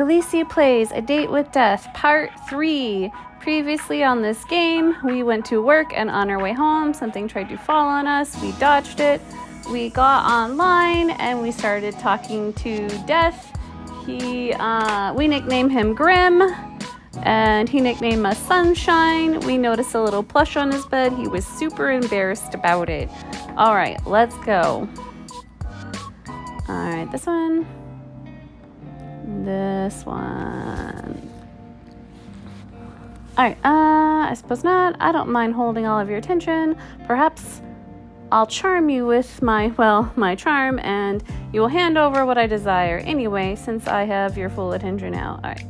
Callise plays A Date with Death, Part 3. Previously on this game, we went to work, and on our way home, something tried to fall on us. We dodged it. We got online, and we started talking to Death. We nicknamed him Grim, and he nicknamed us Sunshine. We noticed a little plush on his bed. He was super embarrassed about it. All right, let's go. All right, this one. This one. Alright, I suppose not. I don't mind holding all of your attention. Perhaps I'll charm you with my charm, and you will hand over what I desire anyway, since I have your full attention now. Alright.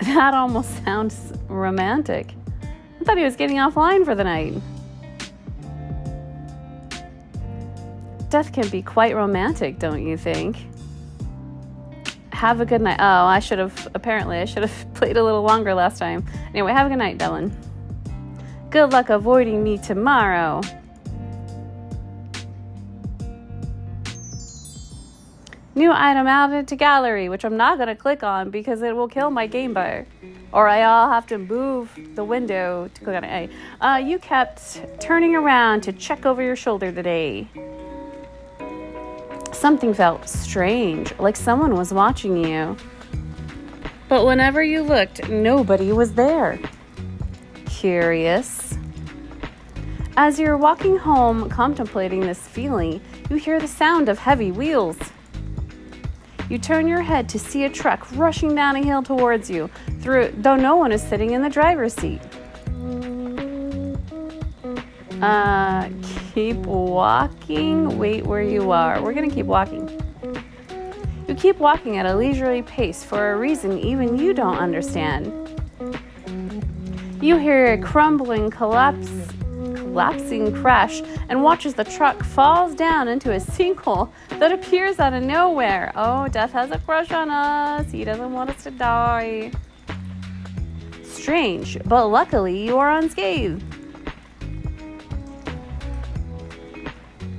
That almost sounds romantic. I thought he was getting offline for the night. Death can be quite romantic, don't you think? Have a good night. Oh, I should have played a little longer last time. Anyway, have a good night, Dylan. Good luck avoiding me tomorrow. New item added to gallery, which I'm not going to click on because it will kill my game bar. Or I'll have to move the window to click on it. You kept turning around to check over your shoulder today. Something felt strange, like someone was watching you. But whenever you looked, nobody was there. Curious. As you're walking home, contemplating this feeling, you hear the sound of heavy wheels. You turn your head to see a truck rushing down a hill towards you, though no one is sitting in the driver's seat. Keep walking. Wait where you are. We're going to keep walking. You keep walking at a leisurely pace for a reason even you don't understand. You hear a crumbling, collapsing crash and watch as the truck falls down into a sinkhole that appears out of nowhere. Oh, Death has a crush on us. He doesn't want us to die. Strange, but luckily you are unscathed.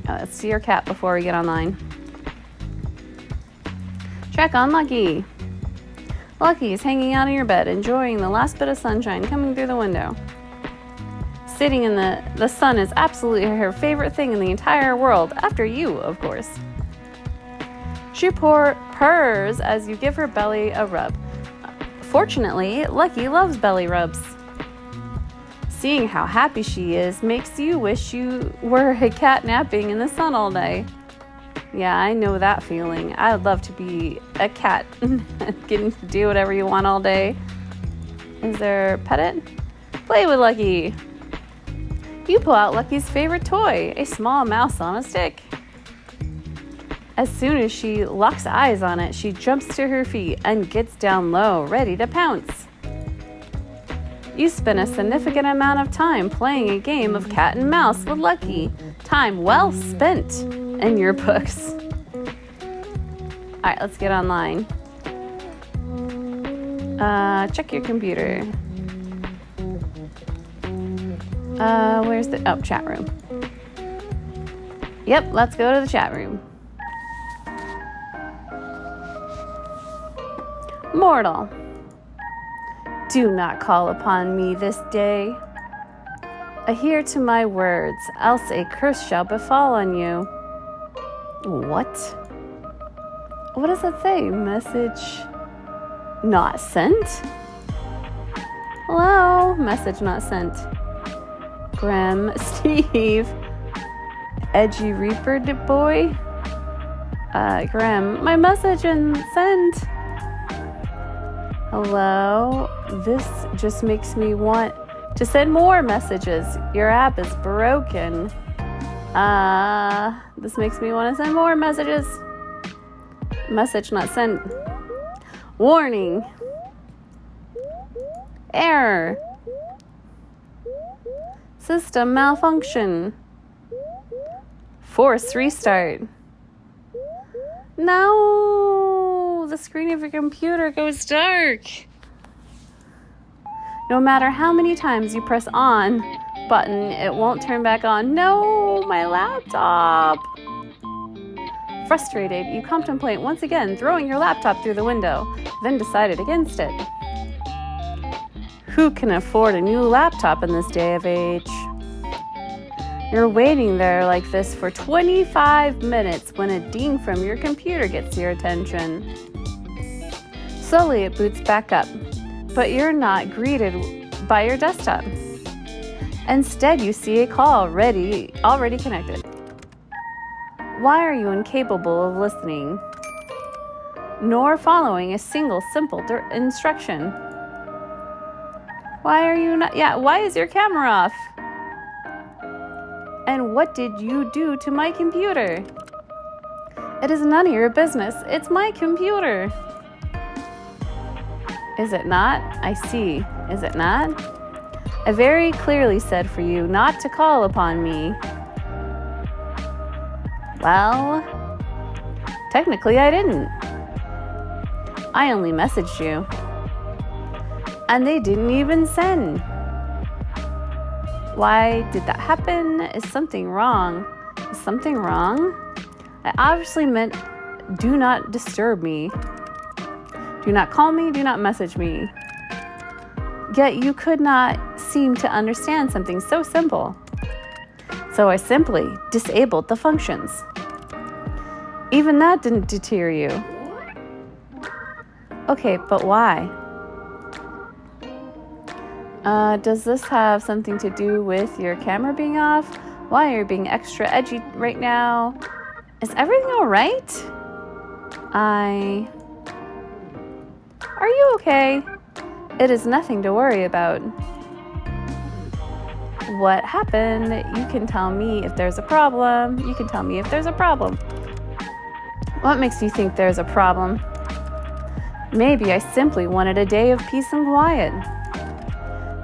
Let's see your cat before we get online. Check on Lucky. Lucky is hanging out of your bed, enjoying the last bit of sunshine coming through the window. Sitting in the sun is absolutely her favorite thing in the entire world, after you, of course. She purrs as you give her belly a rub. Fortunately, Lucky loves belly rubs. Seeing how happy she is makes you wish you were a cat napping in the sun all day. Yeah, I know that feeling. I'd love to be a cat getting to do whatever you want all day. Is there pet it? Play with Lucky. You pull out Lucky's favorite toy, a small mouse on a stick. As soon as she locks eyes on it, she jumps to her feet and gets down low, ready to pounce. You spend a significant amount of time playing a game of cat and mouse with Lucky. Time well spent in your books. Alright, let's get online. Check your computer. Where's the... Oh, chat room. Yep, let's go to the chat room. Mortal. Do not call upon me this day. Adhere to my words, else a curse shall befall on you. What? What does that say? Message not sent? Hello? Message not sent. Grim, Steve. Edgy Reaper boy. Grim, my message and sent. Hello? This just makes me want to send more messages. Your app is broken. This makes me want to send more messages. Message not sent. Warning. Error. System malfunction. Force restart. No, the screen of your computer goes dark. No matter how many times you press on button, it won't turn back on. No, my laptop. Frustrated, you contemplate once again throwing your laptop through the window, then decided against it. Who can afford a new laptop in this day of age? You're waiting there like this for 25 minutes when a ding from your computer gets your attention. Slowly it boots back up, but you're not greeted by your desktop. Instead, you see a call already connected. Why are you incapable of listening, nor following a single simple instruction? Why are you not? Why is your camera off? And what did you do to my computer? It is none of your business. It's my computer. Is it not? I see. Is it not? I very clearly said for you not to call upon me. Well, technically I didn't. I only messaged you. And they didn't even send. Why did that happen? Is something wrong? Is something wrong? I obviously meant do not disturb me. Do not call me, do not message me. Yet you could not seem to understand something so simple. So I simply disabled the functions. Even that didn't deter you. Okay, but why? Does this have something to do with your camera being off? Why are you being extra edgy right now? Is everything all right? Are you okay? It is nothing to worry about. What happened? You can tell me if there's a problem. You can tell me if there's a problem. What makes you think there's a problem? Maybe I simply wanted a day of peace and quiet.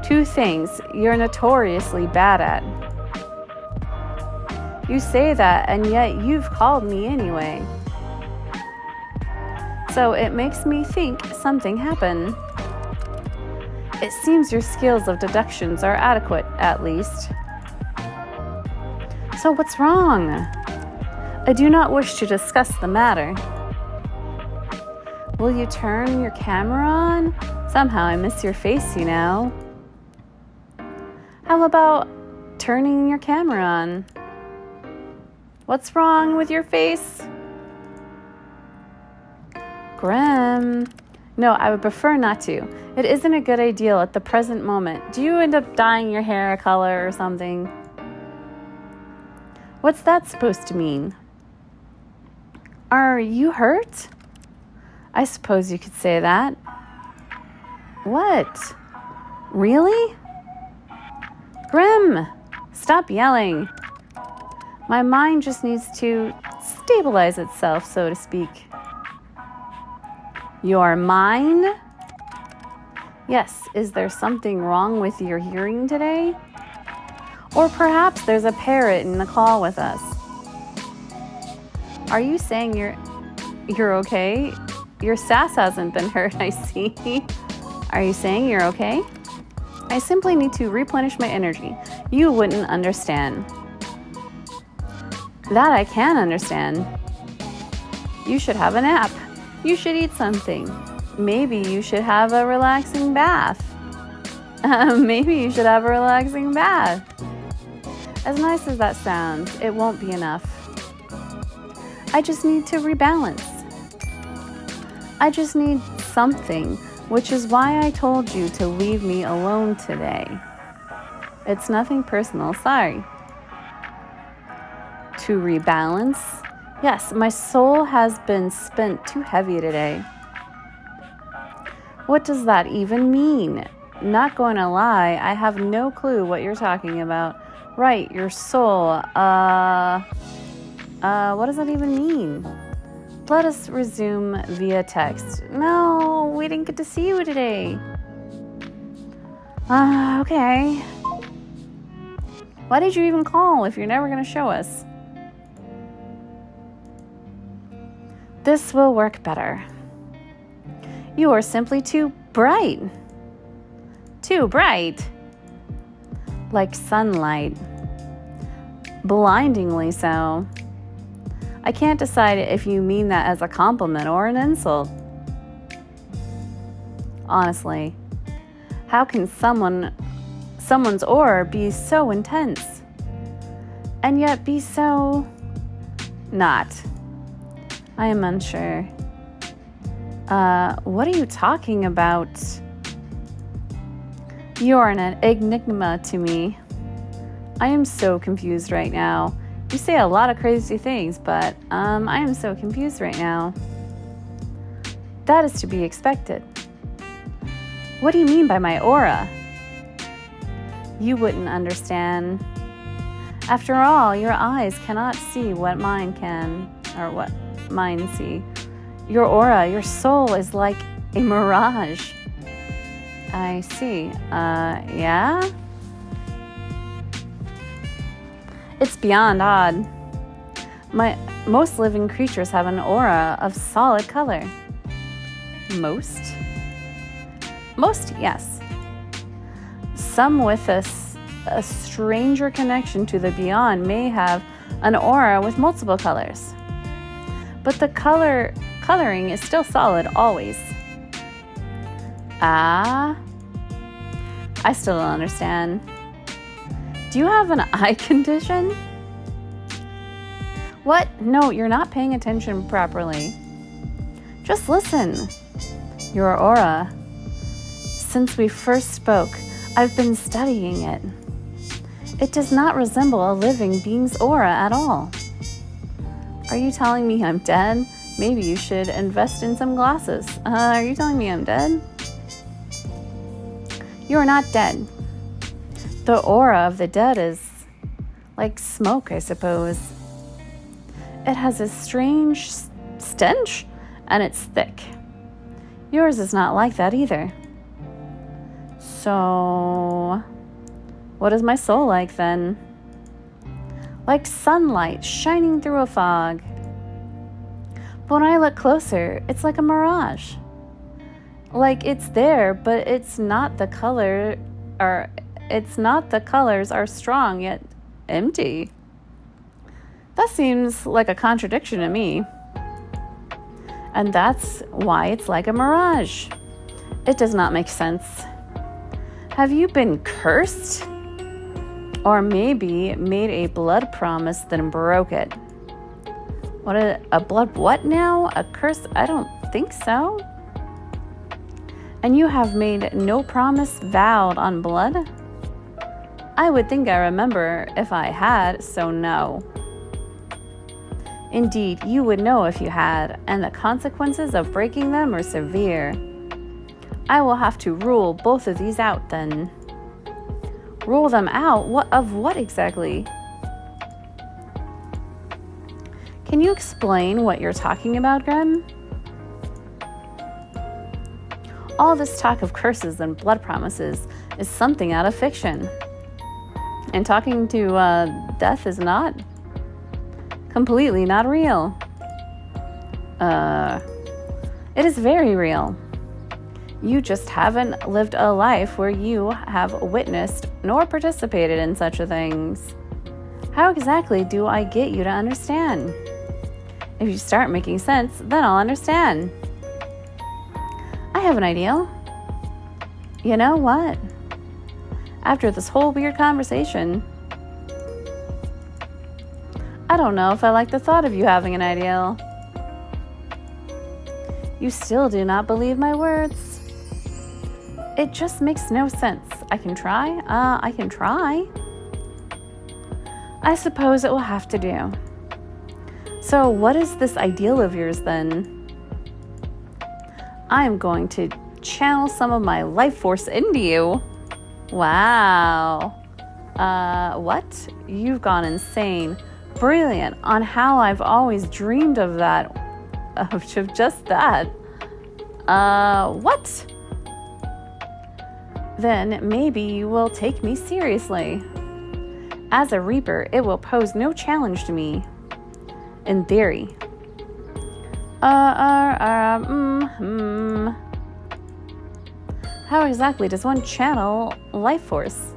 2 things you're notoriously bad at. You say that, and yet you've called me anyway. So it makes me think something happened. It seems your skills of deductions are adequate, at least. So what's wrong? I do not wish to discuss the matter. Will you turn your camera on? Somehow I miss your face, you know. How about turning your camera on? What's wrong with your face? Grim. No, I would prefer not to. It isn't a good idea at the present moment. Do you end up dyeing your hair a color or something? What's that supposed to mean? Are you hurt? I suppose you could say that. What? Really? Grim, stop yelling. My mind just needs to stabilize itself, so to speak. Your mind? Yes, is there something wrong with your hearing today? Or perhaps there's a parrot in the call with us. Are you saying you're okay? Your sass hasn't been hurt, I see. Are you saying you're okay? I simply need to replenish my energy. You wouldn't understand. That I can understand. You should have a nap. You should eat something. Maybe you should have a relaxing bath. Maybe you should have a relaxing bath. As nice as that sounds, it won't be enough. I just need to rebalance. I just need something, which is why I told you to leave me alone today. It's nothing personal, sorry. To rebalance? Yes, my soul has been spent too heavy today. What does that even mean? Not going to lie, I have no clue what you're talking about. Right, your soul. What does that even mean? Let us resume via text. No, we didn't get to see you today. Okay. Why did you even call if you're never going to show us? This will work better. You are simply too bright. Too bright. Like sunlight. Blindingly so. I can't decide if you mean that as a compliment or an insult. Honestly, how can someone's aura be so intense and yet be so not? I am unsure. What are you talking about? You are an enigma to me. I am so confused right now. You say a lot of crazy things, but I am so confused right now. That is to be expected. What do you mean by my aura? You wouldn't understand. After all, your eyes cannot see what mine can, or what mine see. Your aura, your soul is like a mirage. I see. Yeah? It's beyond odd. Most living creatures have an aura of solid color. Most? Most, yes. Some with a stranger connection to the beyond may have an aura with multiple colors. But the coloring is still solid always. I still don't understand. Do you have an eye condition? What? No, you're not paying attention properly. Just listen. Your aura. Since we first spoke, I've been studying it. It does not resemble a living being's aura at all. Are you telling me I'm dead? Maybe you should invest in some glasses. Are you telling me I'm dead? You are not dead. The aura of the dead is like smoke, I suppose. It has a strange stench, and it's thick. Yours is not like that either. So, what is my soul like then? Like sunlight shining through a fog. But when I look closer, it's like a mirage. Like it's there, but it's not the color, or it's not the colors are strong yet empty. That seems like a contradiction to me. And that's why it's like a mirage. It does not make sense. Have you been cursed? Or maybe made a blood promise then broke it? What a blood what now? A curse? I don't think so. And you have made no promise vowed on blood? I would think I remember if I had, so no. Indeed, you would know if you had, and the consequences of breaking them are severe. I will have to rule both of these out then. Rule them out? What exactly? Can you explain what you're talking about, Gren? All this talk of curses and blood promises is something out of fiction. And talking to death is not. Completely not real. It is very real. You just haven't lived a life where you have witnessed nor participated in such things. How exactly do I get you to understand? If you start making sense, then I'll understand. I have an idea. You know what? After this whole weird conversation, I don't know if I like the thought of you having an ideal. You still do not believe my words. It just makes no sense. I can try. I can try. I suppose it will have to do. So what is this ideal of yours then? I am going to channel some of my life force into you. Wow. What? You've gone insane. Brilliant on how I've always dreamed of that. Of just that. What? Then maybe you will take me seriously. As a Reaper, it will pose no challenge to me. In theory. How exactly does one channel life force?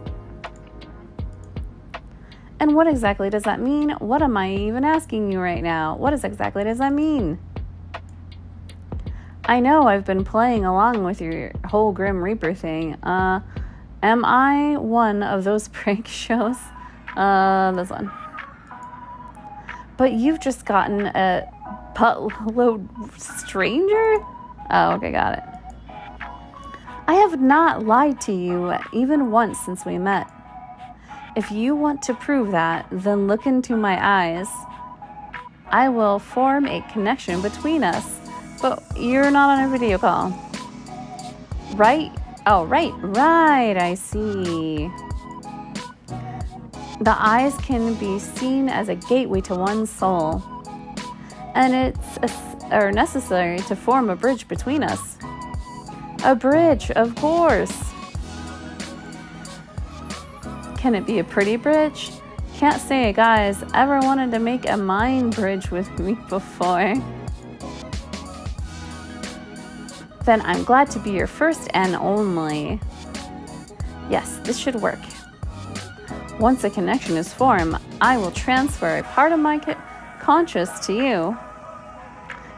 And what exactly does that mean? What am I even asking you right now? What exactly does that mean? I know I've been playing along with your whole Grim Reaper thing. Am I one of those prank shows? This one. But you've just gotten a buttload stranger? Oh, okay, got it. I have not lied to you even once since we met. If you want to prove that, then look into my eyes. I will form a connection between us. But you're not on a video call. Right? Oh, right, I see. The eyes can be seen as a gateway to one's soul. And it's necessary to form a bridge between us. A bridge, of course. Can it be a pretty bridge? Can't say a guy's ever wanted to make a mind bridge with me before. Then I'm glad to be your first and only. Yes, this should work. Once a connection is formed, I will transfer a part of my conscious to you.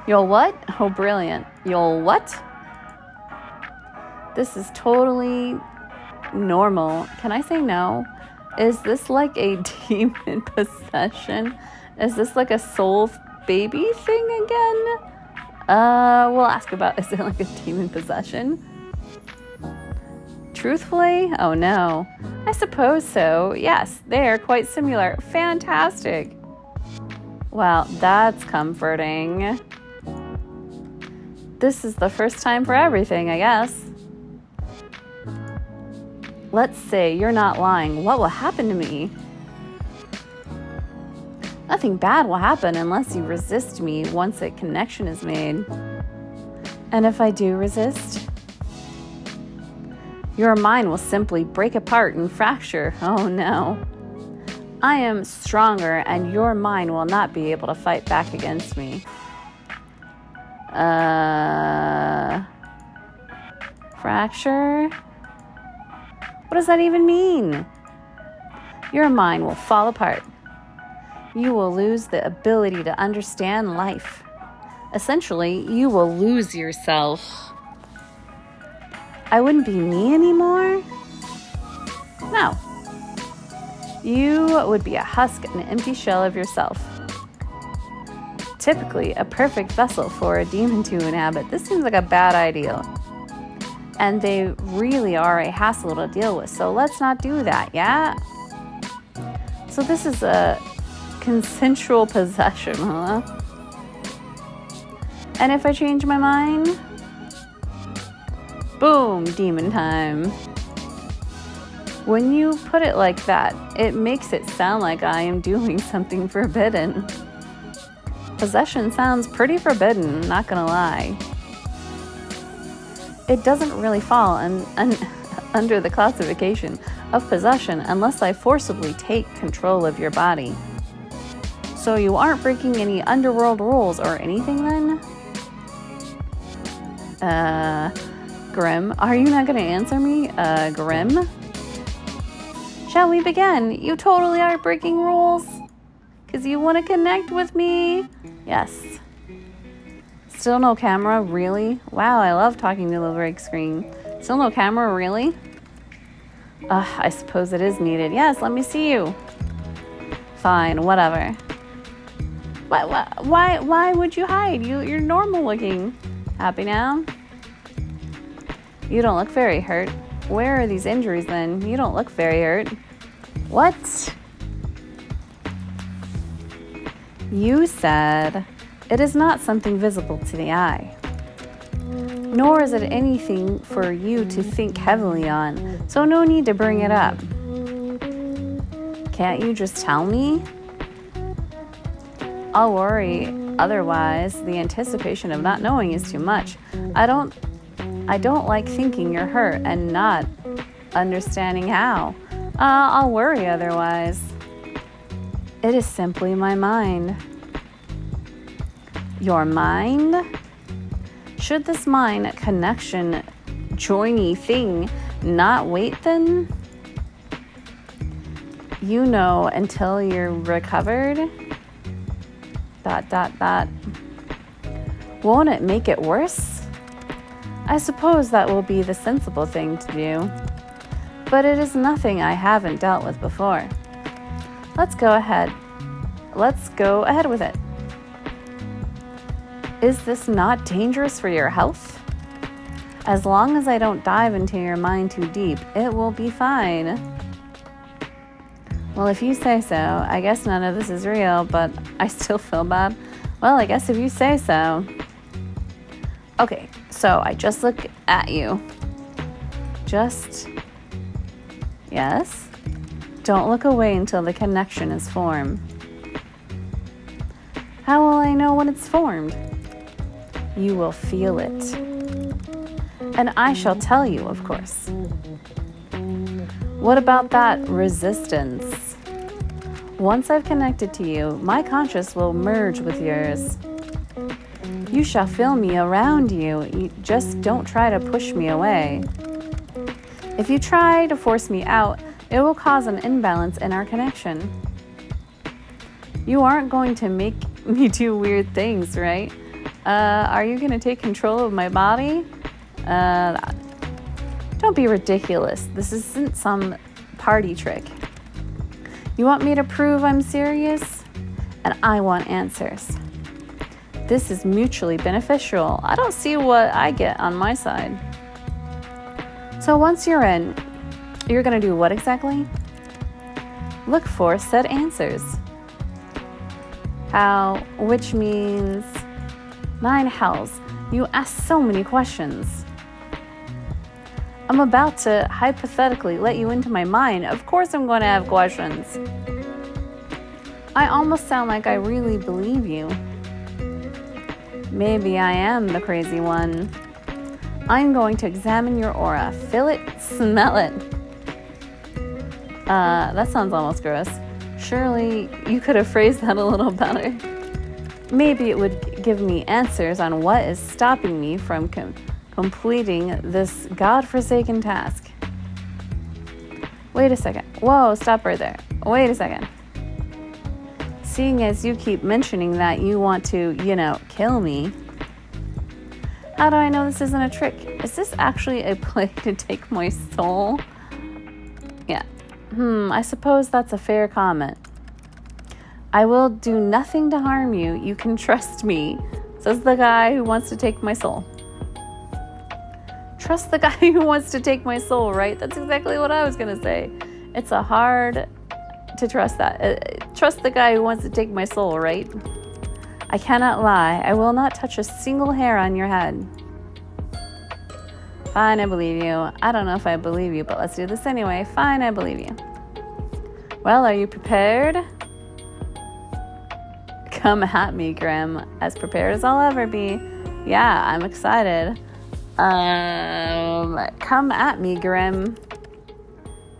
You'll what? Oh, brilliant. You'll what? This is totally normal. Can I say no? Is this like a demon possession? Is this like a soul baby thing again? We'll ask about, is it like a demon possession? Truthfully? Oh no. I suppose so. Yes, they're quite similar. Fantastic. Well, that's comforting. This is the first time for everything, I guess. Let's say you're not lying. What will happen to me? Nothing bad will happen unless you resist me once a connection is made. And if I do resist, your mind will simply break apart and fracture. Oh no. I am stronger and your mind will not be able to fight back against me. Fracture? What does that even mean? Your mind will fall apart. You will lose the ability to understand life. Essentially, you will lose yourself. I wouldn't be me anymore? No. You would be a husk, an empty shell of yourself. Typically, a perfect vessel for a demon to inhabit. This seems like a bad idea. And they really are a hassle to deal with, so let's not do that, yeah? So this is a consensual possession, huh? And if I change my mind? Boom, demon time. When you put it like that, it makes it sound like I am doing something forbidden. Possession sounds pretty forbidden, not gonna lie. It doesn't really fall under the classification of possession unless I forcibly take control of your body. So you aren't breaking any underworld rules or anything then? Grim, are you not going to answer me? Grim? Shall we begin? You totally are breaking rules. Because you want to connect with me. Yes. Still no camera? Really? Wow, I love talking to the break screen. Still no camera? Really? I suppose it is needed. Yes, let me see you. Fine, whatever. Why would you hide? You're normal looking. Happy now? You don't look very hurt. Where are these injuries then? You don't look very hurt. What? You said it is not something visible to the eye. Nor is it anything for you to think heavily on, so no need to bring it up. Can't you just tell me? I'll worry, otherwise the anticipation of not knowing is too much. I don't like thinking you're hurt and not understanding how. I'll worry otherwise. It is simply my mind. Your mind? Should this mind connection joiny thing not wait then? you know, until you're recovered, ... Won't it make it worse? I suppose that will be the sensible thing to do. But it is nothing I haven't dealt with before. Let's go ahead with it. Is this not dangerous for your health? As long as I don't dive into your mind too deep, it will be fine. Well, if you say so, I guess none of this is real, but I still feel bad. Well, I guess if you say so. Okay, so I just look at you. Yes? Don't look away until the connection is formed. How will I know when it's formed? You will feel it. And I shall tell you, of course. What about that resistance? Once I've connected to you, my conscious will merge with yours. You shall feel me around you. You just don't try to push me away. If you try to force me out, it will cause an imbalance in our connection. You aren't going to make me do weird things, right? Are you going to take control of my body? Don't be ridiculous. This isn't some party trick. You want me to prove I'm serious? And I want answers. This is mutually beneficial. I don't see what I get on my side. So once you're in, you're going to do what exactly? Look for said answers. How, which means, 9 hells, you ask so many questions. I'm about to hypothetically let you into my mind. Of course I'm going to have questions. I almost sound like I really believe you. Maybe I am the crazy one. I'm going to examine your aura. Feel it, smell it. That sounds almost gross. Surely you could have phrased that a little better. Maybe it would give me answers on what is stopping me from completing this godforsaken task. Wait a second. Whoa, stop right there. Wait a second. Seeing as you keep mentioning that you want to, kill me, how do I know this isn't a trick? Is this actually a play to take my soul? Yeah. I suppose that's a fair comment. I will do nothing to harm you. You can trust me, says the guy who wants to take my soul. Trust the guy who wants to take my soul, right? That's exactly what I was going to say. It's hard to trust that. Trust the guy who wants to take my soul, right? I cannot lie. I will not touch a single hair on your head. Fine, I believe you. I don't know if I believe you, but let's do this anyway. Fine, I believe you. Well, are you prepared? Come at me, Grim. As prepared as I'll ever be. Yeah, I'm excited. Come at me, Grim.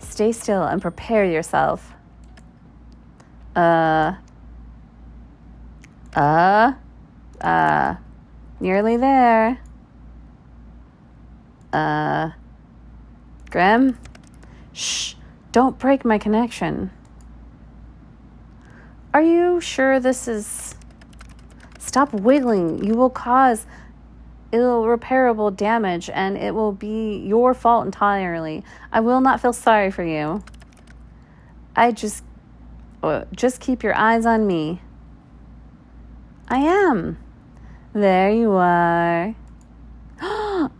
Stay still and prepare yourself. Nearly there. Grim? Shh, don't break my connection. Are you sure this is... Stop wiggling. You will cause irreparable damage, and it will be your fault entirely. I will not feel sorry for you. Just keep your eyes on me. I am. There you are. Oh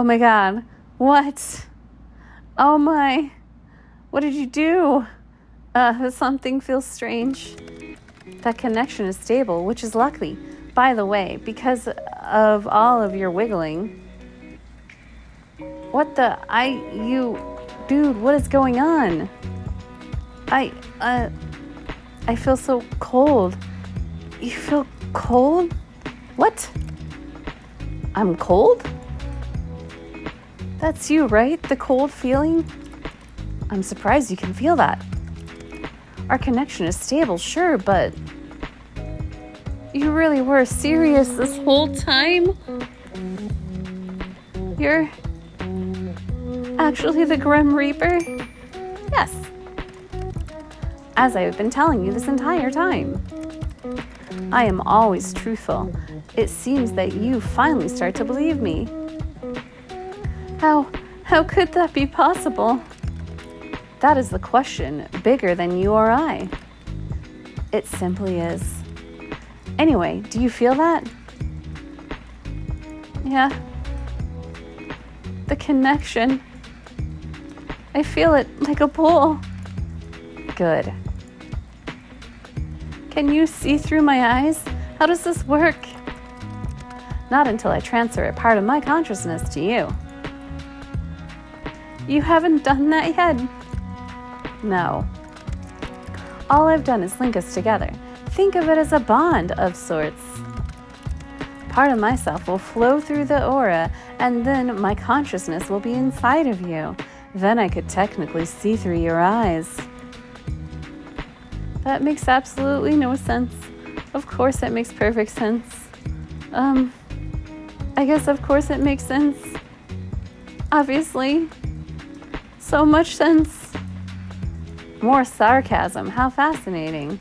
my God. What? Oh my. What did you do? Something feels strange. That connection is stable, which is lucky. By the way, because of all of your wiggling. What the? Dude, what is going on? I feel so cold. You feel cold? What? I'm cold? That's you, right? The cold feeling? I'm surprised you can feel that. Our connection is stable, sure, but you really were serious this whole time? You're actually the Grim Reaper? Yes. as I have been telling you this entire time. I am always truthful. It seems that you finally start to believe me. How could that be possible? That is the question, bigger than you or I. It simply is. Anyway, do you feel that? Yeah. The connection. I feel it like a pull. Good. Can you see through my eyes? How does this work? Not until I transfer a part of my consciousness to you. You haven't done that yet? No. All I've done is link us together. Think of it as a bond of sorts. Part of myself will flow through the aura, and then my consciousness will be inside of you. Then I could technically see through your eyes. That makes absolutely no sense. Of course it makes perfect sense. I guess of course it makes sense. Obviously. So much sense. More sarcasm. How fascinating.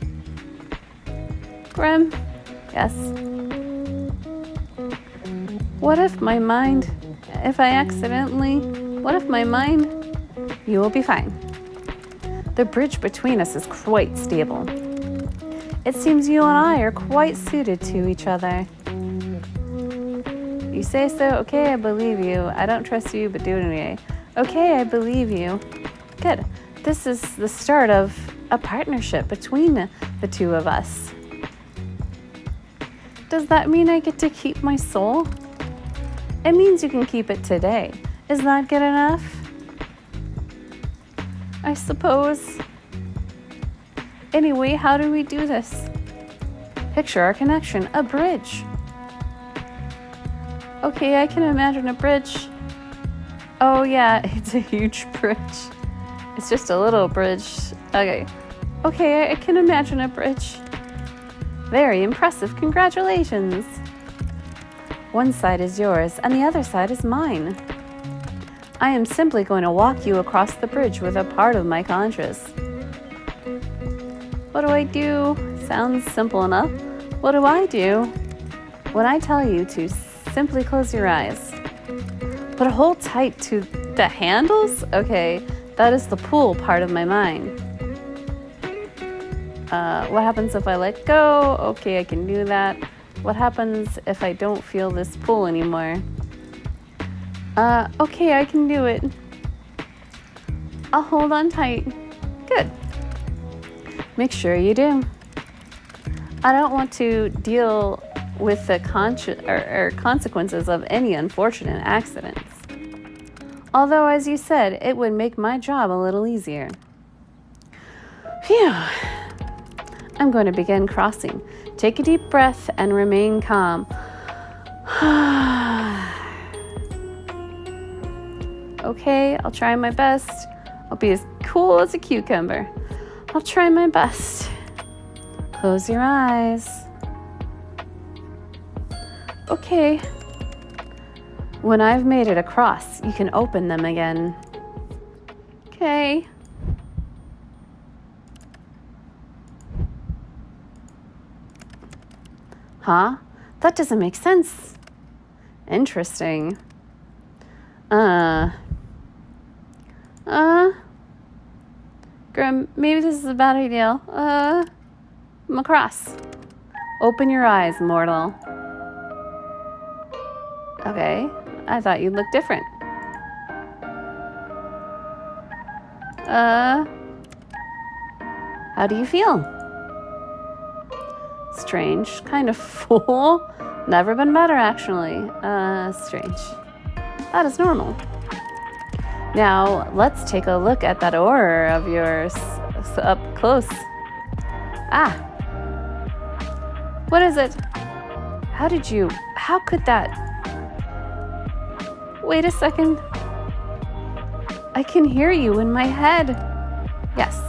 Grim. Yes. What if my mind, you will be fine. The bridge between us is quite stable. It seems you and I are quite suited to each other. You say so? Okay, I believe you. I don't trust you, but do it anyway. Okay, I believe you. Good. This is the start of a partnership between the two of us. Does that mean I get to keep my soul? It means you can keep it today. Is that good enough? I suppose. Anyway, how do we do this? Picture our connection, a bridge. Okay, I can imagine a bridge. Oh yeah, it's a huge bridge. It's just a little bridge. Okay, I can imagine a bridge. Very impressive, congratulations. One side is yours and the other side is mine. I am simply going to walk you across the bridge with a part of my conscious. What do I do? Sounds simple enough. What do I do? When I tell you to simply close your eyes, but hold tight to the handles? Okay, that is the pull part of my mind. What happens if I let go? Okay, I can do that. What happens if I don't feel this pull anymore? Okay, I can do it. I'll hold on tight. Good. Make sure you do. I don't want to deal with the consequences of any unfortunate accidents. Although, as you said, it would make my job a little easier. Phew. I'm going to begin crossing. Take a deep breath and remain calm. Okay, I'll try my best. I'll be as cool as a cucumber. I'll try my best. Close your eyes. Okay. When I've made it across, you can open them again. Okay. Huh? That doesn't make sense. Interesting. Grim, maybe this is a bad idea. I'm across. Open your eyes, mortal. Okay, I thought you'd look different. How do you feel? Strange, kind of full. Never been better, actually. Strange. That is normal. Now, let's take a look at that aura of yours up close. Ah. What is it? How could that? Wait a second. I can hear you in my head. Yes.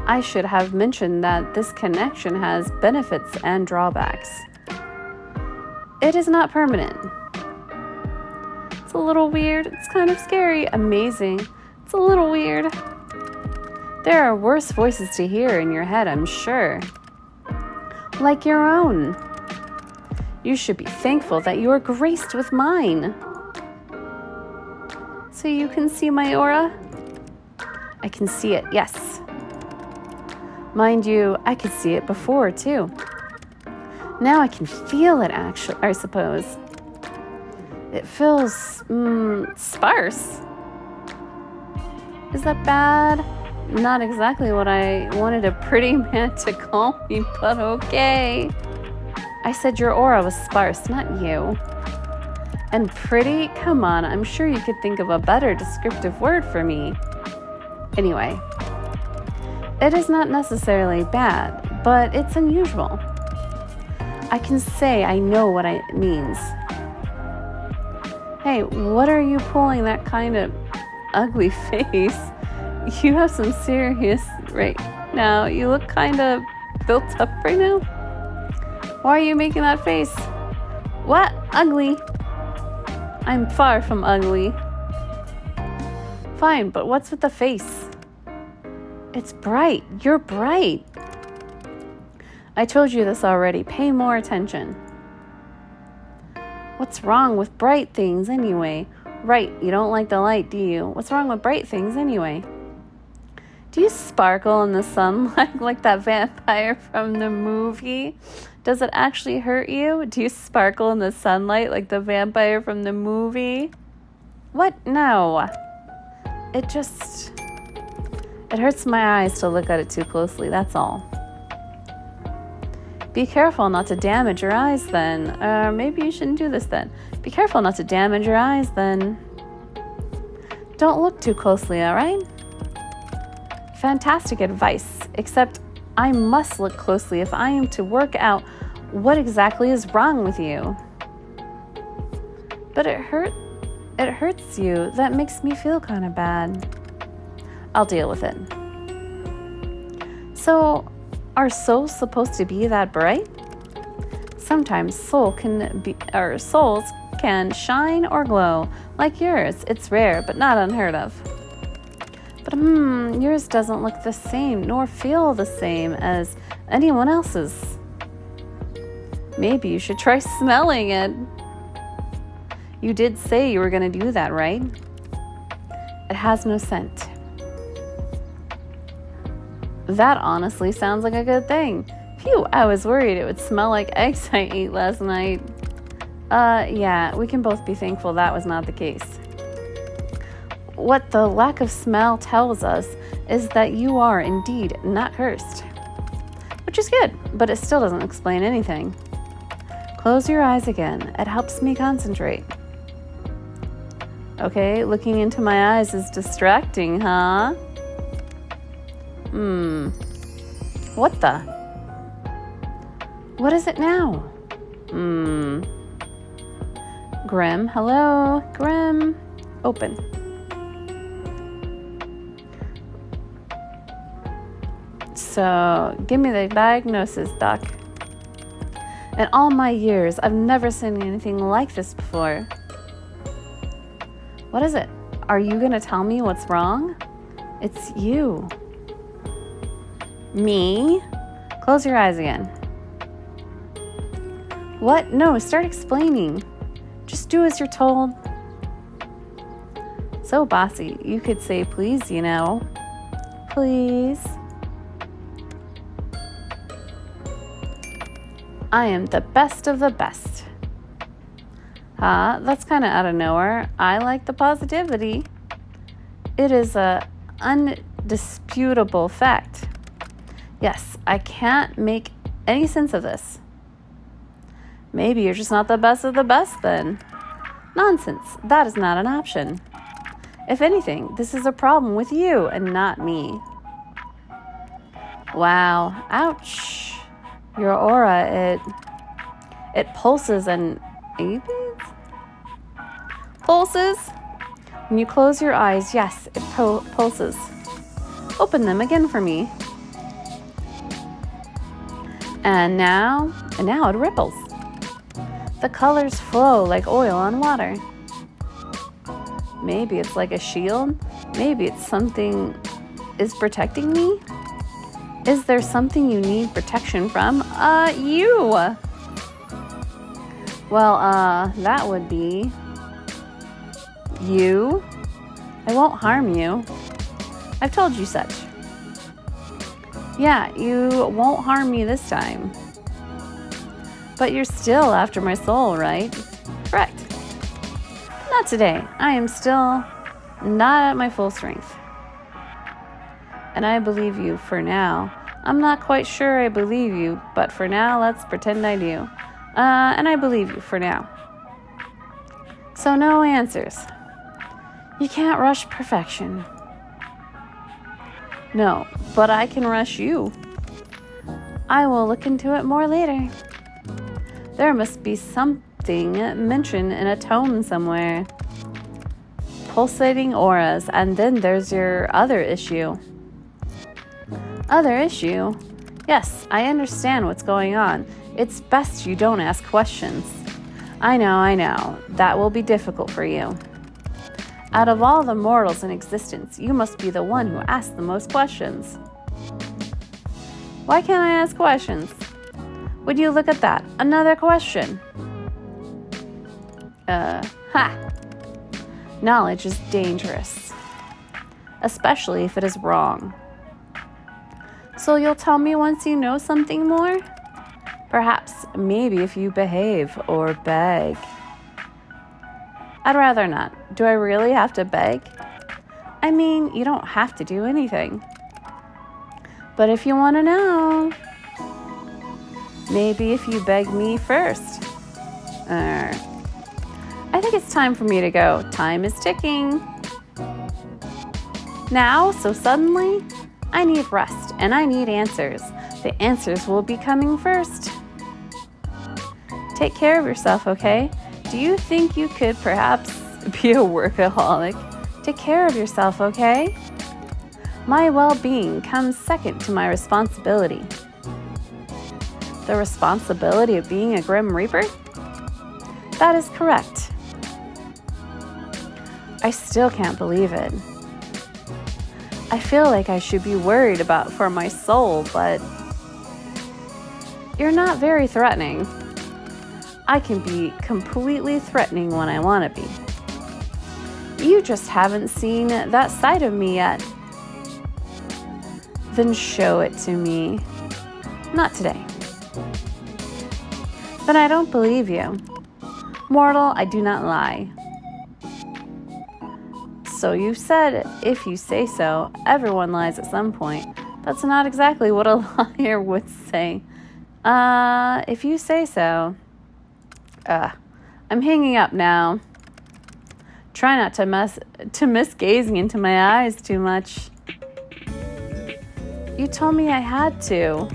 I should have mentioned that this connection has benefits and drawbacks. It is not permanent. It's a little weird. It's kind of scary. Amazing. It's a little weird. There are worse voices to hear in your head, I'm sure. Like your own. You should be thankful that you are graced with mine. So you can see my aura? I can see it, yes. Mind you, I could see it before, too. Now I can feel it, actually, I suppose. It feels, sparse. Is that bad? Not exactly what I wanted a pretty man to call me, but okay. I said your aura was sparse, not you. And pretty? Come on, I'm sure you could think of a better descriptive word for me. Anyway, it is not necessarily bad, but it's unusual. I can say I know what it means. Hey, what are you pulling that kind of ugly face? You have some serious right now. You look kind of built up right now. Why are you making that face? What? Ugly? I'm far from ugly. Fine, but what's with the face? It's bright. You're bright. I told you this already. Pay more attention. What's wrong with bright things anyway? Right, you don't like the light, do you? What's wrong with bright things anyway? Do you sparkle in the sunlight like that vampire from the movie? Does it actually hurt you? Do you sparkle in the sunlight like the vampire from the movie? What? No. It hurts my eyes to look at it too closely, that's all. Be careful not to damage your eyes then. Maybe you shouldn't do this then. Be careful not to damage your eyes then. Don't look too closely, all right? Fantastic advice, except I must look closely if I am to work out what exactly is wrong with you. But it hurts you. That makes me feel kind of bad. I'll deal with it. So, are souls supposed to be that bright? Sometimes souls can shine or glow like yours. It's rare, but not unheard of. But yours doesn't look the same nor feel the same as anyone else's. Maybe you should try smelling it. You did say you were going to do that, right? It has no scent. That honestly sounds like a good thing. Phew, I was worried it would smell like eggs I ate last night. Yeah, we can both be thankful that was not the case. What the lack of smell tells us is that you are indeed not cursed. Which is good, but it still doesn't explain anything. Close your eyes again. It helps me concentrate. Okay, looking into my eyes is distracting, huh? What the? What is it now? Grim, hello? Grim, open. So, give me the diagnosis, Doc. In all my years, I've never seen anything like this before. What is it? Are you gonna tell me what's wrong? It's you. Me? Close your eyes again. What? No, start explaining. Just do as you're told. So bossy, you could say please, you know. Please. I am the best of the best. That's kind of out of nowhere. I like the positivity. It is a undisputable fact. Yes, I can't make any sense of this. Maybe you're just not the best of the best then. Nonsense. That is not an option. If anything, this is a problem with you and not me. Wow. Ouch. Your aura, it pulses and pulses? When you close your eyes, yes, it pulses. Open them again for me. And now it ripples. The colors flow like oil on water. Maybe it's like a shield. Maybe it's something is protecting me? Is there something you need protection from? You! Well, that would be you. I won't harm you. I've told you such. Yeah, you won't harm me this time. But you're still after my soul, right? Correct. Not today. I am still not at my full strength. And I believe you for now. I'm not quite sure I believe you, but for now, let's pretend I do. And I believe you for now. So no answers. You can't rush perfection. No, but I can rush you. I will look into it more later. There must be something mentioned in a tome somewhere. Pulsating auras, and then there's your other issue. Other issue? Yes, I understand what's going on. It's best you don't ask questions. I know. That will be difficult for you. Out of all the mortals in existence, you must be the one who asks the most questions. Why can't I ask questions? Would you look at that? Another question. Knowledge is dangerous, especially if it is wrong. So you'll tell me once you know something more? Perhaps, maybe if you behave or beg. I'd rather not. Do I really have to beg? I mean, you don't have to do anything. But if you want to know, maybe if you beg me first. I think it's time for me to go. Time is ticking. Now, so suddenly, I need rest and I need answers. The answers will be coming first. Take care of yourself, okay? Do you think you could perhaps be a workaholic? Take care of yourself, okay? My well-being comes second to my responsibility. The responsibility of being a Grim Reaper? That is correct. I still can't believe it. I feel like I should be worried for my soul, but you're not very threatening. I can be completely threatening when I want to be. You just haven't seen that side of me yet. Then show it to me. Not today. Then I don't believe you. Mortal, I do not lie. So you said, if you say so, everyone lies at some point. That's not exactly what a liar would say. If you say so. I'm hanging up now. Try not to miss gazing into my eyes too much. You told me I had to.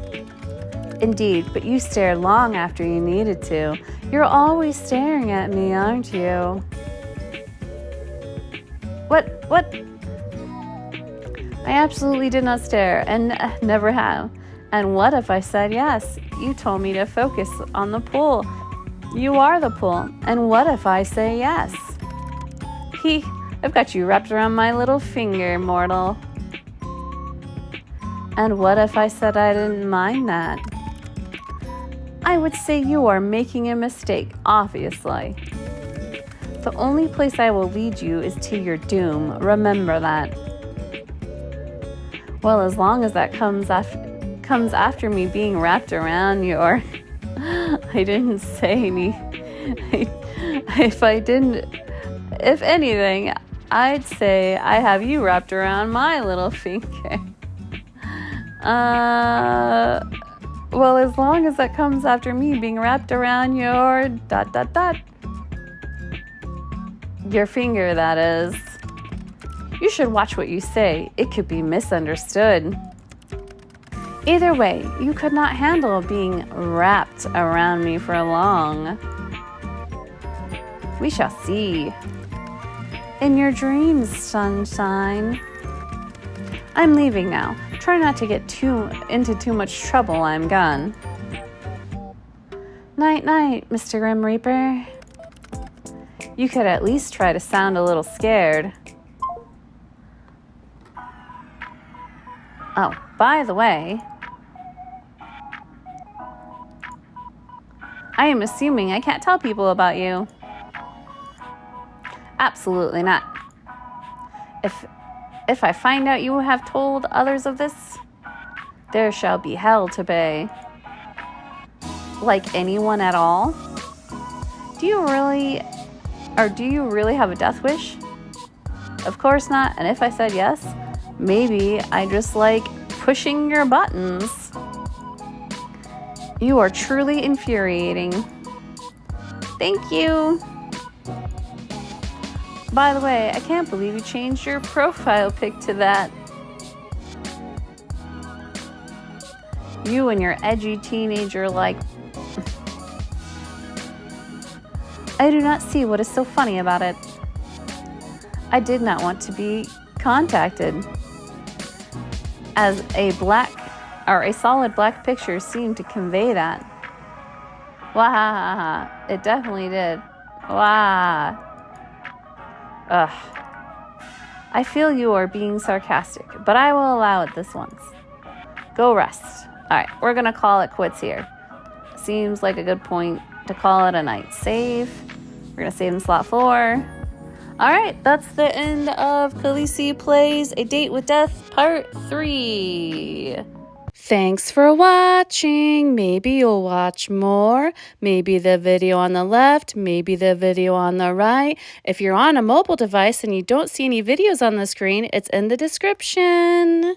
Indeed, but you stared long after you needed to. You're always staring at me, aren't you? What? I absolutely did not stare, and never have. And what if I said yes? You told me to focus on the pool. You are the pool. And what if I say yes? I've got you wrapped around my little finger, mortal. And what if I said I didn't mind that? I would say you are making a mistake, obviously. The only place I will lead you is to your doom. Remember that. Well, as long as that comes after me being wrapped around your... I didn't say any... If anything, I'd say I have you wrapped around my little finger. Well, as long as that comes after me being wrapped around your... Your finger, that is. You should watch what you say. It could be misunderstood. Either way, you could not handle being wrapped around me for long. We shall see. In your dreams, sunshine. I'm leaving now. Try not to get into too much trouble. I'm gone. Night, night, Mr. Grim Reaper. You could at least try to sound a little scared. Oh, by the way, I am assuming I can't tell people about you. Absolutely not. If I find out you have told others of this, there shall be hell to pay. Like anyone at all? Do you really have a death wish? Of course not. And if I said yes, maybe I just like pushing your buttons. You are truly infuriating. Thank you. By the way, I can't believe you changed your profile pic to that. You and your edgy teenager like... I do not see what is so funny about it. I did not want to be contacted, as a solid black picture seemed to convey that. Wah, it definitely did. Wah. Ugh. I feel you are being sarcastic, but I will allow it this once. Go rest. All right, we're gonna call it quits here. Seems like a good point to call it a night. Save. We're gonna save in slot 4. All right, that's the end of Callise Plays A Date with Death Part 3. Thanks for watching. Maybe you'll watch more. Maybe the video on the left, maybe the video on the right. If you're on a mobile device and you don't see any videos on the screen, it's in the description.